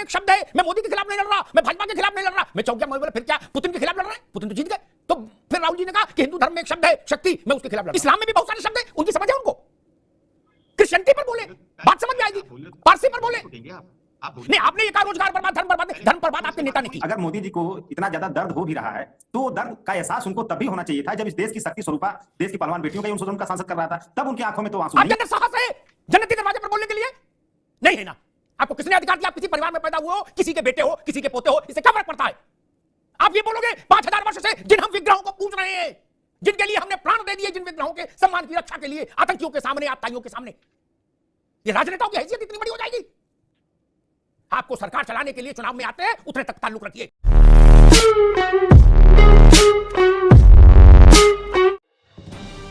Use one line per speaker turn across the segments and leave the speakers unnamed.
एक शब्द है, मैं मोदी के खिलाफ नहीं लड़ रहा, मैं भाजपा के खिलाफ नहीं लड़ रहा, मैं चौकिया बोले फिर क्या पुतिन के खिलाफ लड़ रहे हैं? पुतिन तो जीत गए। तो फिर राहुल जी ने कहा कि हिंदू धर्म में एक शब्द है शक्ति, मैं उसके खिलाफ लड़ रहा हूं। इस्लाम में भी बहुत सारे शब्द है, उनकी समझ है उनको। क्रिश्चियनिटी पर बोले, बात समझ में आएगी। पारसी पर बोले नहीं, आपने ये कहा रोजगार बर्बाद, धर्म बर्बाद, धर्म बर्बाद आपके नेता ने की।
अगर मोदी जी को इतना ज्यादा दर्द हो भी रहा है तो दर्द का एहसास उनको तब भी होना चाहिए था जब इस देश की शक्ति स्वरूपा, देश की पहलवान बेटियों का ही उनका सांसद कर रहा था, तब उनकी आंखों में तो आंसू
आपके अंदर साहस है जन्नती दरवाजे पर बोलने के लिए? नहीं है ना। आपको किसने अधिकार दिया? आप किसी परिवार में पैदा हुए हो, किसी के बेटे हो, किसी के पोते हो, इससे क्या फर्क पड़ता है? आप ये बोलोगे 5000 वर्ष से जिन हम विग्रहों को पूज रहे हैं, जिनके लिए हमने प्राण दे दिए, जिन विग्रहों के सम्मान की रक्षा के लिए, आतंकियों के सामने, आपताइयों के सामने, ये राजनेताओं की हैसियत इतनी बड़ी हो जाएगी? आपको सरकार चलाने के लिए चुनाव में आते हैं, उतने तक ताल्लुक रखिए।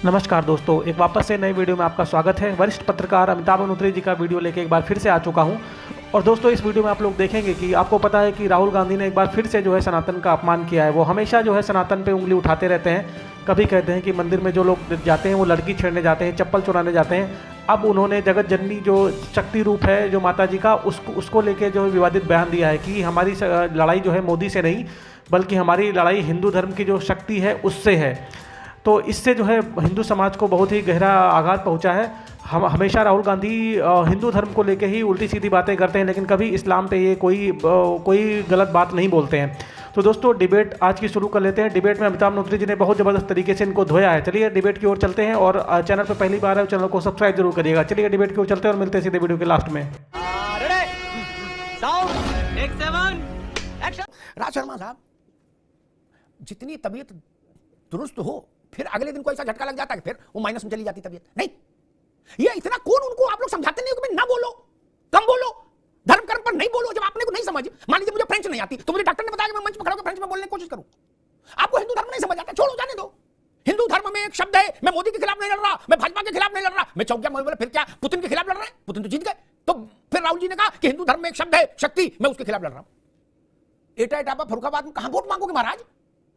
नमस्कार दोस्तों, एक वापस से नई वीडियो में आपका स्वागत है। वरिष्ठ पत्रकार अमिताभ अनुत्री जी का वीडियो लेके एक बार फिर से आ चुका हूं। और दोस्तों, इस वीडियो में आप लोग देखेंगे कि आपको पता है कि राहुल गांधी ने एक बार फिर से जो है सनातन का अपमान किया है। वो हमेशा जो है सनातन पे उंगली उठाते रहते हैं। कभी कहते हैं कि मंदिर में जो लोग जाते हैं वो लड़की छेड़ने जाते हैं, चप्पल चुराने जाते हैं। अब उन्होंने जगत जननी जो शक्ति रूप है जो माता जी का, उसको लेके जो विवादित बयान दिया है कि हमारी लड़ाई जो है मोदी से नहीं, बल्कि हमारी लड़ाई हिंदू धर्म की जो शक्ति है उससे है। तो इससे जो है हिंदू समाज को बहुत ही गहरा आघात पहुंचा है। हम हमेशा राहुल गांधी हिंदू धर्म को लेके ही उल्टी सीधी बातें करते हैं, लेकिन कभी इस्लाम पे ये कोई गलत बात नहीं बोलते हैं। तो दोस्तों, डिबेट आज की शुरू कर लेते हैं। डिबेट में अमिताभ अनुत्री जी ने बहुत ज़बरदस्त तरीके से इनको धोया है। चलिए डिबेट की ओर चलते हैं, और चैनल पर पहली बार है चैनल को सब्सक्राइब जरूर करिएगा। चलिए डिबेट की ओर चलते हैं और मिलते हैं सीधे वीडियो के लास्ट में।
राज शर्मा साहब, जितनी तबीयत दुरुस्त हो, फिर अगले दिन को ऐसा झटका लग जाता है कि फिर वो माइनस में चली जाती तबीयत। नहीं, ये इतना कौन उनको आप लोग समझाते नहीं हो कि ना बोलो, कम बोलो, धर्म कर्म पर नहीं बोलो। जब आपने को नहीं समझ, मान लीजिए मुझे फ्रेंच नहीं आती, तो मुझे डॉक्टर ने बताया कि मैं मंच पर खड़ा होकर फ्रेंच में बोलने की कोशिश करूं। आपको हिंदू धर्म नहीं समझ आता, छोड़ो, जाने दो। हिंदू धर्म में एक शब्द है, मैं मोदी के खिलाफ नहीं लड़ रहा, मैं भाजपा के खिलाफ नहीं लड़ रहा, मैं चौकिया बोले फिर क्या पुतिन के खिलाफ लड़ रहे हैं? पुतिन तो जीत गए। तो फिर राहुल जी ने कहा कि हिंदू धर्म में एक शब्द है शक्ति, मैं उसके खिलाफ लड़ रहा हूं। एटा एटापा फरुखाबाद में कहां वोट मांगोगे महाराज?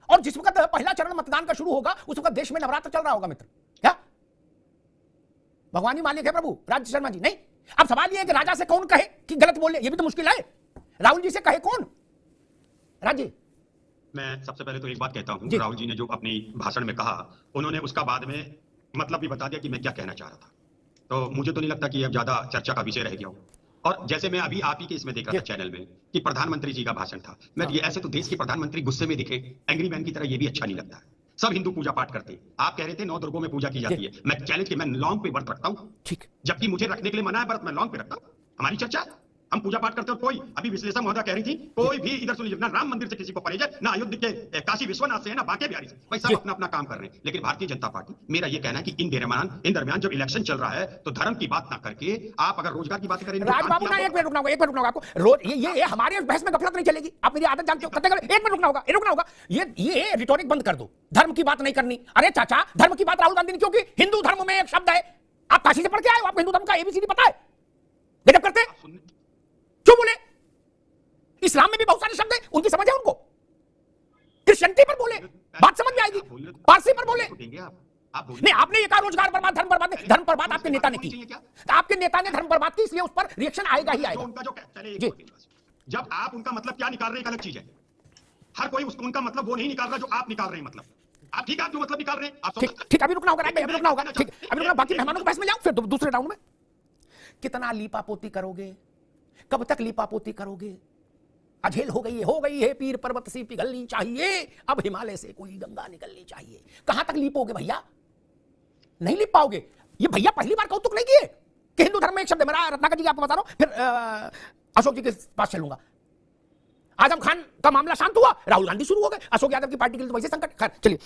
और जिस वक्त पहला चरण मतदान का शुरू होगा उस वक्त देश में नवरात्र चल रहा होगा मित्र। क्या भगवान ही मालिक है प्रभु? राज शर्मा जी नहीं। अब सवाल यह है कि राजा से कौन कहे कि गलत बोले, ये भी तो मुश्किल है। राहुल जी से कहे कौन? राज जी,
मैं सबसे पहले तो एक बात कहता हूं, राहुल जी ने जो अपनी भाषण में कहा, उन्होंने उसका बाद में मतलब भी बता दिया कि मैं क्या कहना चाह रहा था। तो मुझे तो नहीं लगता कि अब ज्यादा चर्चा का विषय रह गया हो। और जैसे मैं अभी आप ही के इसमें देख रहा था चैनल में कि प्रधानमंत्री जी का भाषण था, मैं ये ऐसे तो देश के प्रधानमंत्री गुस्से में दिखे एंग्री मैन की तरह, ये भी अच्छा नहीं लगता है। सब हिंदू पूजा पाठ करते हैं। आप कह रहे थे 9 दुर्गों में पूजा की जाती है, मैं चैलेंज के मैं लॉन्ग पे व्रत रखता हूं, ठीक, जबकि मुझे रखने के लिए मना है व्रत, मैं लॉन्ग पे रखता हूं। हमारी चर्चा, हम पूजा पाठ करते हो। कोई अभी विश्लेषण महोदय कह रही थी, कोई भी इधर सुनिए, ना राम मंदिर से किसी को परहेज है, ना अयोध्या के काशी विश्वनाथ से है, ना बांके बिहारी से, भाई सब अपना अपना काम कर रहे हैं। लेकिन भारतीय जनता पार्टी, मेरा ये कहना है कि इन दरमियान जब इलेक्शन चल रहा है तो धर्म की बात ना करके आप अगर रोजगार की बात करें।
राजबाबू ना, एक मिनट रुकना होगा आपको। रोज ये हमारे बहस में गफलत नहीं चलेगी। आप मेरी आदत जानते हो, एक मिनट रुकना होगा। ये रिटोरिक बंद कर दो, धर्म की बात नहीं करनी। अरे चाचा, धर्म की बात राहुल गांधी ने क्यों की? हिंदू धर्म में एक शब्द है, आप काशी से पढ़ के आए हो, आपको हिंदू धर्म का एबीसीडी पता है? गजब करते, क्यों बोले? इस्लाम में भी बहुत सारे शब्द हैं, उनकी समझ है उनको। क्रिश्चियनिटी पर बोले, बात समझ में आएगी। पारसी पर बोले नहीं, आपने ये कहा रोजगार बर्बाद, धर्म बर्बाद, धर्म बर्बाद आपके नेता ने की। आपके नेता ने धर्म बर्बाद की, इसलिए उस पर रिएक्शन आएगा ही आएगा।
जब आप उनका मतलब क्या निकाल रहे हैं, एक अलग चीज है। हर कोई उनका मतलब वो नहीं निकाल रहा जो आप निकाल रहे हैं। मतलब आप ठीक है, आप जो मतलब निकाल रहे हैं। ठीक, अभी रुकना होगा, अभी रुकना होगा। ठीक, अभी रुकना, बाकी मेहमानों के पास में जाऊं, फिर दूसरे राउंड में। कितना लीपापोती करोगे? कब तक लीपापोती करोगे? अझेल हो गई है पीर पर्वत सी पिघलनी चाहिए, अब हिमालय से कोई गंगा निकलनी चाहिए। कहां तक लीपोगे भैया? नहीं लीप पाओगे। ये भैया पहली बार कौतुक नहीं किए कि हिंदू धर्म में एक शब्द है। मेरा रत्नाकर जी की आपको बता रहा हूं, फिर अशोक जी के पास चलूंगा। आजम खान का मामला शांत हुआ, राहुल गांधी शुरू हो गए। अशोक यादव की पार्टी के लिए तो वैसे संकट। खैर चलिए,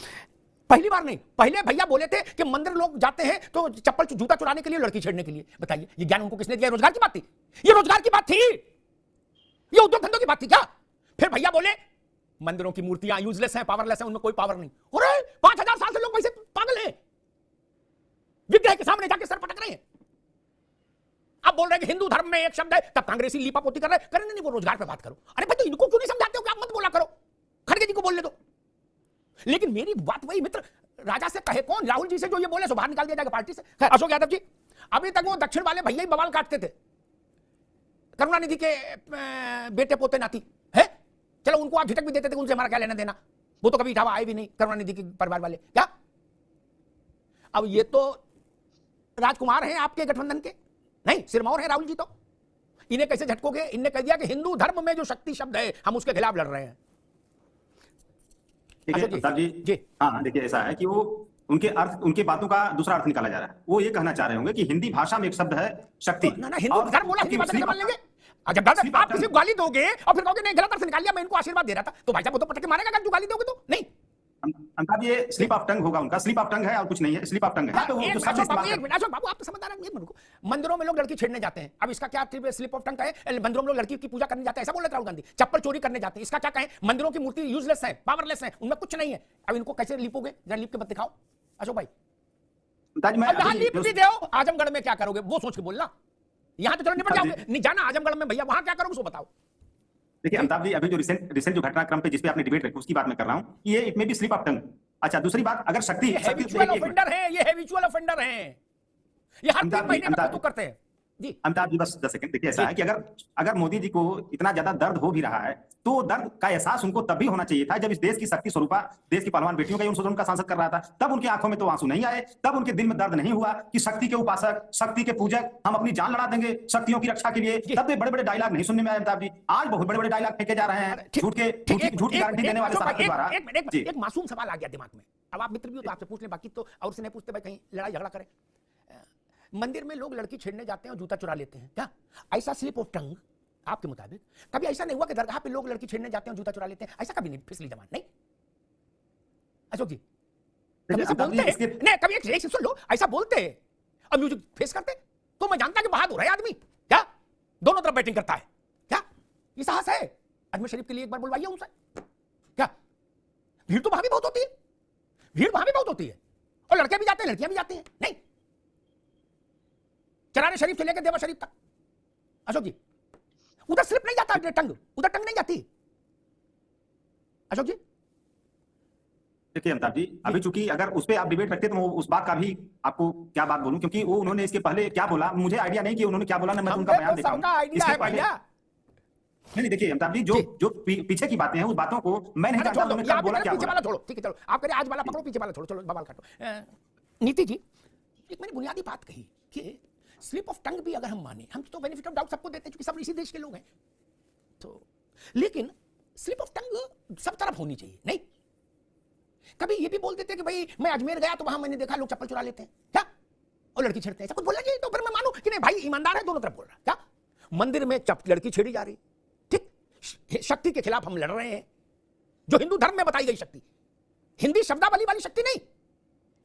पहली बार नहीं, पहले भैया बोले थे कि मंदिर लोग जाते हैं तो चप्पल जूता चुराने के लिए, लड़की छेड़ने के लिए। बताइए, ये ज्ञान उनको किसने दिया? रोजगार की बात थी, ये रोजगार की बात थी, ये उद्योग धंधों की बात थी क्या? फिर भैया बोले मंदिरों की मूर्तियां यूजलेस हैं, पावरलेस हैं, उनमें कोई पावर नहीं। अरे 5000 साल से लोग वैसे पागल हैं, विग्रह के सामने जाके सर पटक रहे हैं। अब बोल रहे हैं कि हिंदू धर्म में एक शब्द है, तब कांग्रेसी लीपापोती कर रहे हैं। करने नहीं, वो रोजगार पे बात करो। अरे भाई, तो इनको क्यों नहीं समझाते हो कि आप मत बोला करो? खड़गे जी को बोलने दो। लेकिन मेरी बात वही मित्र, राजा से कहे कौन? राहुल जी से जो ये बोले सो बाहर निकाल दिया जाएगा पार्टी से। अशोक यादव जी, अभी तक वो दक्षिण वाले भैया ही बवाल काटते थे,
करुणानिधि के बेटे पोते नाती है, चलो उनको आप झटक भी देते थे, उनसे हमारा क्या लेना देना, वो तो कभी इठावा आए भी नहीं करुणानिधि के परिवार वाले क्या। अब ये तो राजकुमार हैं आपके गठबंधन के, नहीं सिरमौर है राहुल जी, तो इन्हें कैसे झटकोगे। इन्हें कह दिया कि हिंदू धर्म में जो शक्ति शब्द है हम उसके खिलाफ लड़ रहे हैं।
ठीक है प्रताप जी, हाँ देखिए ऐसा है कि वो उनके अर्थ, उनकी बातों का दूसरा अर्थ निकाला जा रहा है। वो ये कहना चाह रहे होंगे कि हिंदी भाषा में एक शब्द है शक्ति,
ना हिंदू धर्म बोला हिंदी भाषा मान लेंगे। जब आप किसी को गाली दोगे और फिर कहोगे नहीं गलत अर्थ निकाल लिया, मैं इनको आशीर्वाद दे रहा था, तो भाई साहब वो तो पटक के मारेगा अगर जो गाली दोगे तो। नहीं
अमिताभ ये स्लिप ऑफ टंग होगा, उनका स्लिप ऑफ टंग है और कुछ नहीं है, स्लिप ऑफ टंग है।
बाबू आप तो समझदार हैं, मंदिरों में लोग लड़की छेड़ने जाते हैं, अब इसका क्या स्लिप ऑफ टंग है। मंदिरों में लोग लड़की की पूजा करने जाते हैं, ऐसा बोल रहे राहुल गांधी। चप्पल चोरी करने जाते हैं, इसका क्या कहें। मंदिरों की मूर्ति यूजलेस है, पावरलेस है, उनमें कुछ नहीं है। अब इनको कैसे लिपोगे, जरा लिप के मत दिखाओ अशोक भाई। लिप भी दो, आजमगढ़ में क्या करोगे वो सोच के बोलना। यहां तो चलो निपट जाओगे, नहीं जाना आजमगढ़ में भैया, वहां क्या करोगे सो बताओ।
देखिए अमिताभ जी, अभी जो रिसेंट जो घटनाक्रम पे जिस पे आपने डिबेट रखी उसकी बात मैं कर रहा हूं, ये it may be slip of tongue. अच्छा दूसरी बात, अगर शक्ति
हैबिचुअल ऑफेंडर है, ये हैबिचुअल ऑफेंडर है, ये हर 3 महीने में तो करते हैं जी।
अमिताभ जी बस 10 सेकंड, देखिए ऐसा है कि अगर मोदी जी को इतना ज्यादा दर्द हो भी रहा है तो दर्द का एहसास उनको तब भी होना चाहिए था जब इस देश की शक्ति स्वरूपा, देश की पहलवान बेटियों का उन सदन का सांसद कर रहा था। तब उनकी आंखों में तो आंसू नहीं आए, तब उनके दिल में दर्द नहीं हुआ कि शक्ति के उपासक, शक्ति के पूजक, हम अपनी जान लड़ा देंगे शक्तियों की रक्षा के लिए। तब बड़े बड़े डायलॉग नहीं सुनने में आए अमिताभ जी। आज बहुत बड़े बड़े डायलॉग फेंके जा रहे हैं, झूठ की गारंटी देने वाले साहब के द्वारा।
एक मासूम सवाल आ गया दिमाग में, अब आप मित्र भी हो तो आपसे पूछ लें, बाकी तो और से नहीं पूछते भाई, कहीं लड़ाई झगड़ा करें। मंदिर में लोग लड़की छेड़ने जाते हैं और जूता चुरा लेते हैं, क्या ऐसा स्लिप ऑफ टंग आपके मुताबिक कभी ऐसा नहीं हुआ कि दरगाह पे लोग लड़की छेड़ने जाते हैं और जूता चुरा लेते हैं? ऐसा कभी नहीं फिसली जमान, नहीं अशोक जी कभी ऐसा बोलते हैं? नहीं कभी एक सुन लो, ऐसा बोलते हैं और म्यूजिक फेस करते, तो मैं जानता कि बहादुर है आदमी, क्या दोनों तरफ बैटिंग करता है, क्या ये साहस है? अजमेर शरीफ के लिए एक बार बुलवाइए उनसे, क्या भीड़ तो वहां भी बहुत होती है, भीड़ वहां भी बहुत होती है, और लड़के भी जाते हैं लड़कियां भी जाती हैं। नहीं चराने शरीफ से लेकर देवा शरीफ तक, अशोक जी उधर स्लिप नहीं जाता टंग, उधर टंग नहीं जाती अशोक जी।
देखिए अमिताभ जी, अभी चूंकि अगर उस पर आप डिबेट रखते तो मैं उस बात का भी आपको क्या बात बोलूं, क्योंकि वो उन्होंने इसके पहले क्या बोला मुझे आइडिया नहीं कि उन्होंने क्या बोला ना, मैं उनका बयान देखा हूं। नहीं देखिए अमिताभ जी, जो पीछे की बातें हैं उस बातों को मैं नहीं जानता उन्होंने क्या बोला, क्या
पीछे वाला छोड़ो, ठीक है चलो आप कह रहे आज वाला पकड़ो, पीछे वाला छोड़ो, चलो बवाल काटो। नीति जी एक मैंने बुनियादी बात कही कि स्लिप ऑफ टंग भी अगर हम माने, हम तो बेनिफिट ऑफ डाउट सबको देते हैं क्योंकि सब इसी देश के लोग हैं, तो लेकिन स्लिप ऑफ टंग सब तरफ होनी चाहिए। नहीं कभी ये भी बोल देते कि भाई मैं अजमेर गया तो वहां मैंने देखा लोग चप्पल चुरा लेते हैं, क्या और लड़की छेड़ते हैं, ऐसा कुछ बोलना चाहिए तो फिर मैं मानूं कि नहीं भाई ईमानदार है, दोनों तरफ बोल रहा है। क्या मंदिर में लड़की छेड़ी जा रही, ठीक शक्ति के खिलाफ हम लड़ रहे हैं, जो हिंदू धर्म में बताई गई शक्ति, हिंदी शब्दावली वाली शक्ति नहीं,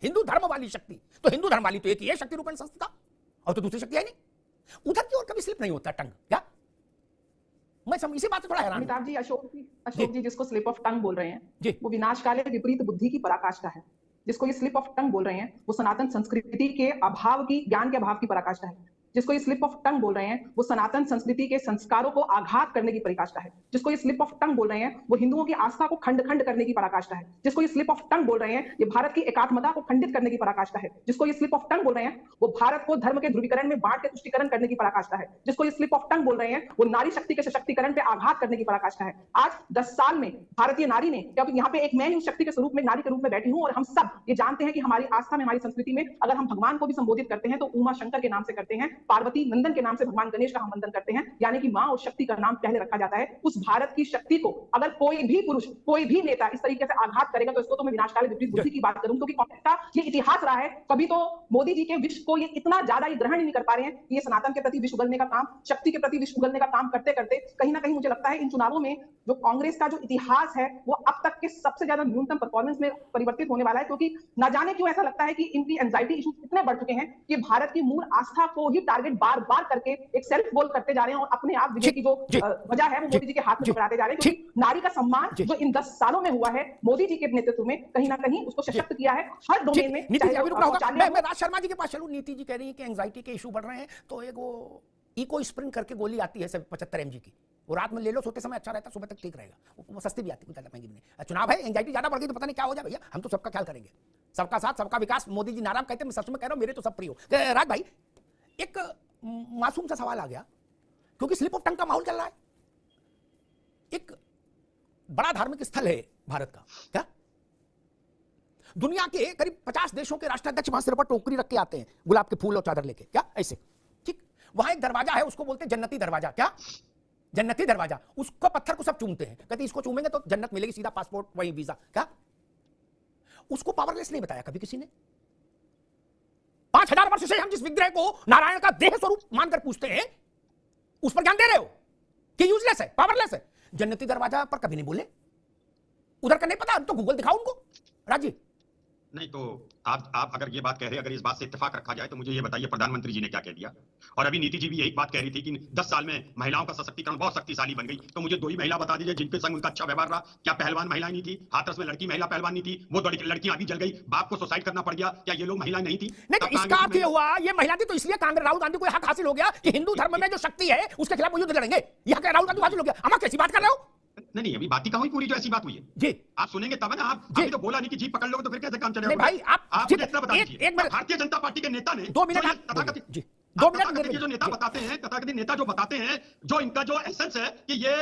हिंदू धर्म वाली शक्ति। तो हिंदू धर्म वाली तो एक ही है शक्ति रूपण संस्था, और तो दूसरी शक्ति है नहीं। उधर की ओर कभी स्लिप नहीं होता टंग, क्या मैं इसी बात से थोड़ा हैरान।
अमिताभ जी अशोक जी जिसको स्लिप ऑफ टंग बोल रहे हैं वो विनाशकाले विपरीत बुद्धि की पराकाष्ठा है। जिसको ये स्लिप ऑफ टंग बोल रहे हैं वो सनातन संस्कृति के अभाव की, ज्ञान के अभाव की पराकाष्ठा है। जिसको ये स्लिप ऑफ टंग बोल रहे हैं वो सनातन संस्कृति के संस्कारों को आघात करने की पराकाष्ठा है। जिसको ये स्लिप ऑफ टंग बोल रहे हैं वो हिंदुओं की आस्था को खंड खंड करने की पराकाष्ठा है। जिसको ये स्लिप ऑफ टंग बोल रहे हैं ये भारत की एकात्मता को खंडित करने की पराकाष्ठा है। जिसको ये स्लिप ऑफ टंग बोल रहे हैं वो भारत को धर्म के ध्रुवीकरण में बांट के तुष्टीकरण करने की पराकाष्ठा है। जिसको ये स्लिप ऑफ टंग बोल रहे हैं वो नारी शक्ति के सशक्तिकरण पे आघात करने की पराकाष्ठा है। आज 10 साल में भारतीय नारी ने, जब यहाँ पे एक मैं उस शक्ति के स्वरूप में नारी के रूप में बैठी हूँ और हम सब ये जानते हैं कि हमारी आस्था में, हमारी संस्कृति में अगर हम भगवान को भी संबोधित करते हैं तो उमा शंकर के नाम से करते हैं, पार्वती नंदन के नाम से भगवान गणेश का हम वंदन करते हैं, यानी कि मां और शक्ति का नाम पहले रखा जाता है। उस भारत की शक्ति को अगर कोई भी पुरुष, कोई भी नेता इस तरीके से आघात करेगा तो इसको तो मैं विनाशकाली विपरीत बुद्धि की बात करूं, क्योंकि कांग्रेस का ये इतिहास रहा है। कभी तो मोदी जी के विश्व को ये इतना ज्यादा ये ग्रहण नहीं कर पा रहे हैं कि ये सनातन के प्रति विश्व उगलने का काम, शक्ति के प्रति विश्व उगलने का काम करते करते कहीं ना कहीं मुझे लगता है इन चुनावों में जो कांग्रेस का जो इतिहास है वो अब तक के सबसे ज्यादा न्यूनतम परफॉर्मेंस में परिवर्तित होने वाला है। क्योंकि ना जाने क्यों ऐसा लगता है कि इनकी एंजाइटी इश्यूज इतने बढ़ चुके हैं कि भारत की मूल आस्था को ही टारगेट बार बार करके एक सेल्फ गोल करते जा रहे हैं और अपने आप विजय की जो वजह है वो मोदी जी के हाथ में पकड़ाते जा रहे हैं। क्योंकि नारी का सम्मान जो इन 10 सालों में हुआ है मोदी जी के नेतृत्व में कहीं ना कहीं उसको सशक्त किया है हर डोमेन में।
मैं राज शर्मा जी के पास चलूं। नीति जी कह रही है कि एंजाइटी के इशू बढ़ रहे हैं, तो एक वो इको स्प्रिंग करके गोली आती है 75 mg की, वो रात में ले लो, सोते समय अच्छा रहता, सुबह तक ठीक रहेगा, वो सस्ती भी आती है, ज्यादा महंगी भी नहीं। चुनाव है, एंजाइटी ज्यादा बढ़ गई तो पता नहीं क्या हो जाए भैया, हम तो सबका ख्याल करेंगे, सबका साथ सबका विकास मोदी जी नाराम कहते हैं, मैं सच में कह रहा हूं, मेरे तो सब प्रिय हो। राज भाई एक मासूम सा सवाल आ गया क्योंकि स्लिप ऑफ टंग का माहौल चल रहा है। एक बड़ा धार्मिक स्थल है भारत का, क्या दुनिया के करीब 50 देशों के राष्ट्राध्यक्ष वहां सिर पर टोकरी रख के आते हैं, गुलाब के फूल और चादर लेके, क्या ऐसे, ठीक। वहां एक दरवाजा है, उसको बोलते हैं जन्नती दरवाजा, क्या जन्नती दरवाजा। उसको पत्थर को सब चूमते हैं, कहते इसको चूमेंगे तो जन्नत मिलेगी, सीधा पासपोर्ट वही वीजा, क्या। उसको पावरलेस नहीं बताया कभी किसी ने। 5000 वर्ष से हम जिस विग्रह को नारायण का देह स्वरूप मानकर पूछते हैं, उस पर ज्ञान दे रहे हो कि यूजलेस है, पावरलेस है। जन्नती दरवाजा पर कभी नहीं बोले, उधर का नहीं पता तो गूगल दिखाओ उनको। राजी
नहीं तो आप अगर ये बात कह रहे हैं, अगर इस बात से इत्तेफाक रखा जाए तो मुझे ये बताइए प्रधानमंत्री जी ने क्या कह दिया। और अभी नीति जी भी यही बात कह रही थी कि 10 साल में महिलाओं का सशक्तिकरण बहुत शक्तिशाली बन गई। तो मुझे 2 ही महिला बता दीजिए जिनके संग उनका अच्छा व्यवहार रहा। क्या पहलवान महिलाएं नहीं थी? हाथरस में लड़की महिला पहलवान नहीं थी, वो लड़कियां अभी जल गई, बाप को सुसाइड करना पड़ गया। क्या ये लोग महिलाएं नहीं थी?
नहीं तो इसका अर्थ ये हुआ ये महिला थी तो इसलिए कांग्रेस राहुल गांधी को हक हासिल हो गया कि हिंदू धर्म में जो शक्ति है उसके खिलाफ वो युद्ध लड़ेंगे। यह राहुल गांधी हासिल हो गया। हम कैसी बात कर रहे हो?
नहीं, अभी बात ही कहाँ हुई पूरी जो ऐसी बात हुई है
जी।
आप सुनेंगे तब ना। आप अभी तो बोला नहीं कि जीप पकड़ लोगे तो फिर कैसे काम चलेगा?
भाई आप
मुझे इतना बता दीजिए, भारतीय जनता पार्टी के नेता ने
2 मिनट
तथाकथित
2 मिनट
जो नेता बताते हैं, तथाकथित नेता जो बताते हैं, जो इनका जो एसेंस है कि ये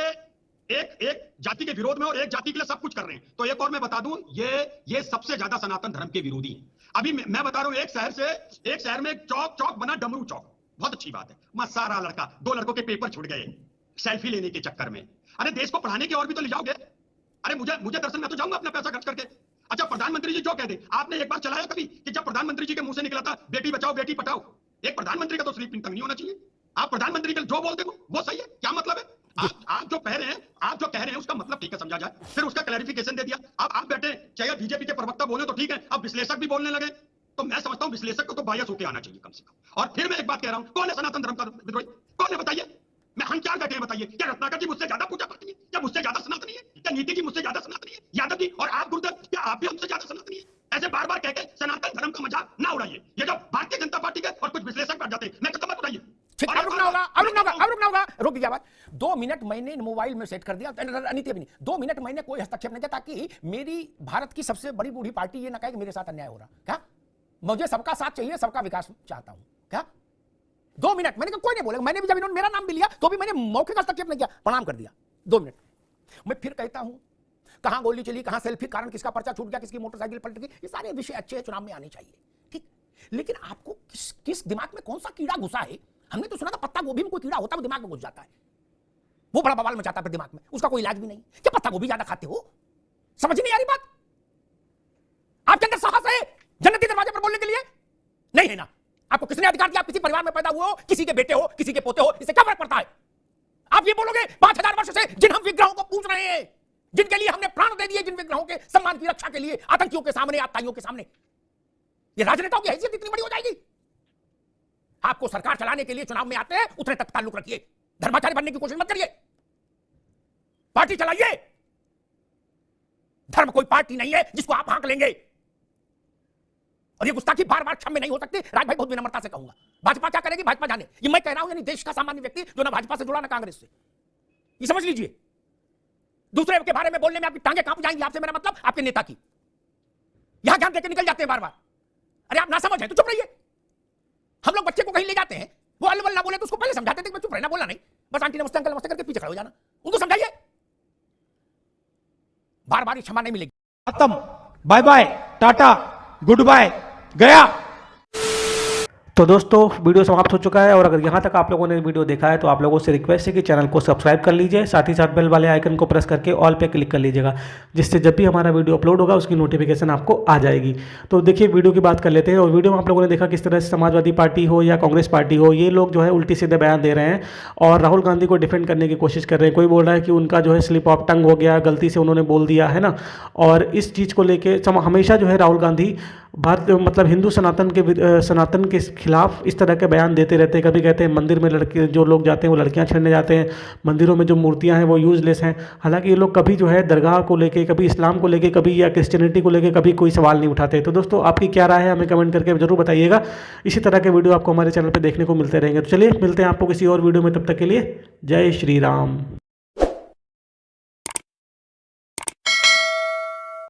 एक जाति के विरोध में और एक जाति के लिए सब कुछ कर रहे हैं। तो एक और मैं बता दूं, ये सबसे ज्यादा सनातन धर्म के विरोधी हैं। अभी मैं बता रहा हूं, एक शहर में चौक बना, डमरू चौक, बहुत अच्छी बात है। मैं सारा लड़का 2 लड़कों के पेपर छूट गए सेल्फी लेने के चक्कर में। अरे देश को पढ़ाने की और भी तो ले जाओगे। अरे मुझे दर्शन में तो जाऊंगा अपना पैसा खर्च करके। अच्छा प्रधानमंत्री जी जो कहते, आपने एक बार चलाया कभी कि जब प्रधानमंत्री जी के मुंह से निकला था बेटी बचाओ बेटी पढ़ाओ, एक प्रधानमंत्री का तो स्लीपिंग टंग नहीं होना चाहिए। आप प्रधानमंत्री के जो बोलते हो वो सही है, क्या मतलब है? आप जो कह रहे हैं उसका मतलब ठीक है समझा जाए, फिर उसका क्लैरिफिकेशन दे दिया। अब आप बैठे चाहे बीजेपी के प्रवक्ता बोले तो ठीक है, अब विश्लेषक भी बोलने लगे तो मैं समझता हूं विश्लेषक को तो बायस होकर आना चाहिए कम से कम। और फिर मैं एक बात कह रहा हूं, कौन है सनातन धर्म का विद्रोही? कौन है बताइए? मैं हम क्या बैठे हैं बताइए? क्या रत्नाकर जी मुझसे ज्यादा पूजा पाती है? क्या मुझसे ज्यादा सनातनी है? क्या नीति जी मुझसे ज्यादा सनातनी है? यादव जी और आप गुरुदेव, क्या आप भी हमसे ज्यादा सनातनी है? ऐसे बार बार कहकर सनातन धर्म का मजाक ना उड़ाइए। ये जो भारतीय जनता पार्टी के और कुछ विश्लेषक बैठ जाते हैं, मैं कहता मत उड़ाइए।
अब रुकना होगा, रुक गया बात। 2 मिनट मैंने मोबाइल में सेट कर दिया, अनिति अभी नहीं, 2 मिनट मैंने कोई हस्तक्षेप नहीं किया ताकि मेरी भारत की सबसे बड़ी बूढ़ी पार्टी ये ना कहे कि मेरे साथ अन्याय हो रहा। क्या मुझे सबका साथ चाहिए, सबका विकास चाहता हूं। क्या 2 मिनट मैंने कोई नहीं बोलेगा। मैंने भी जब इन्होंने मेरा नाम भी लिया तो भी मैंने मौखिक हस्तक्षेप नहीं किया, प्रणाम कर दिया। 2 मिनट मैं फिर कहता हूं, कहां गोली चली, कहां सेल्फी, कारण किसका पर्चा छूट गया, किसकी मोटरसाइकिल पलट गई, ये सारे विषय अच्छे चुनाव में आने चाहिए, ठीक। लेकिन आपको किस दिमाग में कौन सा कीड़ा घुसा है? हमने तो सुना था पत्ता गोभी में कोई कीड़ा होता है वो दिमाग में घुस जाता है, वो बड़ा बवाल मचाता है दिमाग में, उसका कोई इलाज भी नहीं। क्या पत्ता गोभी ज्यादा खाते हो? समझ नहीं आ रही बात? आपके अंदर साहस है जन्नती दरवाजे पर बोलने के लिए? नहीं है ना। आपको किसने अधिकार दिया? आप किसी परिवार में पैदा हुए हो, किसी के बेटे हो, किसी के पोते हो, इससे क्या फर्क पड़ता है? आप ये बोलोगे 5000 वर्ष से जिन हम विग्रहों को पूज रहे हैं, जिनके लिए हमने प्राण दे दिए, जिन विग्रहों के सम्मान की रक्षा के लिए आतंकियों के सामने, आतताइयों के सामने, ये राजनेताओं की हैसियत इतनी बड़ी हो जाएगी? आपको सरकार चलाने के लिए चुनाव में आते हैं, उतने तक ताल्लुक रखिए, धर्माचार्य बनने की कोशिश मत करिए। पार्टी चलाइए, धर्म कोई पार्टी नहीं है जिसको आप हाँक लेंगे। और ये गुस्ताखी बार बार क्षम्य नहीं हो सकती। राज भाई बहुत विनम्रता से कहूंगा, भाजपा क्या करेगी भाजपा जाने। ये मैं कह रहा हूं, यानी देश का सामान्य व्यक्ति जो ना भाजपा से जुड़ा ना कांग्रेस से, ये समझ लीजिए। दूसरे के बारे में बोलने में आपकी टांगे कांप जाएंगी। आपसे मेरा मतलब आपके नेता की, यहां ज्ञान देकर निकल जाते हैं बार बार। अरे आप ना समझ है तो चुप रहिए। हम लोग बच्चे को कहीं ले जाते हैं, वो अल्ल ना बोले तो उसको पहले समझाते थे कि चुप रहना, बोला नहीं, बस आंटी नमस्ते अंकल नमस्ते करके पीछे खड़े हो जाना। उनको समझाइए, बार बार क्षमा नहीं मिलेगी।
खत्म, bye bye, tata, goodbye, गया।
तो दोस्तों वीडियो समाप्त हो चुका है, और अगर यहाँ तक आप लोगों ने वीडियो देखा है तो आप लोगों से रिक्वेस्ट है कि चैनल को सब्सक्राइब कर लीजिए, साथ ही साथ बेल वाले आइकन को प्रेस करके ऑल पे क्लिक कर लीजिएगा, जिससे जब भी हमारा वीडियो अपलोड होगा उसकी नोटिफिकेशन आपको आ जाएगी। तो देखिए वीडियो की बात कर लेते हैं। और वीडियो में आप लोगों ने देखा किस तरह से समाजवादी पार्टी हो या कांग्रेस पार्टी हो, ये लोग जो है उल्टी सीधे बयान दे रहे हैं और राहुल गांधी को डिफेंड करने की कोशिश कर रहे हैं। कोई बोल रहा है कि उनका जो है स्लिप ऑफ टंग हो गया, गलती से उन्होंने बोल दिया है ना। और इस चीज़ को लेके हमेशा जो है राहुल गांधी भारत मतलब हिंदू सनातन के खिलाफ इस तरह के बयान देते रहते हैं। कभी कहते हैं मंदिर में लड़के जो लोग जाते हैं वो लड़कियां छेड़ने जाते हैं, मंदिरों में जो मूर्तियां हैं वो यूजलेस हैं। हालांकि ये लोग कभी जो है दरगाह को लेके, कभी इस्लाम को लेके, कभी या क्रिश्चियनिटी को लेके कभी कोई सवाल नहीं उठाते। तो दोस्तों आपकी क्या राय है हमें कमेंट करके जरूर बताइएगा। इसी तरह के वीडियो आपको हमारे चैनल पर देखने को मिलते रहेंगे। तो चलिए मिलते हैं आपको किसी और वीडियो में, तब तक के लिए जय श्री राम।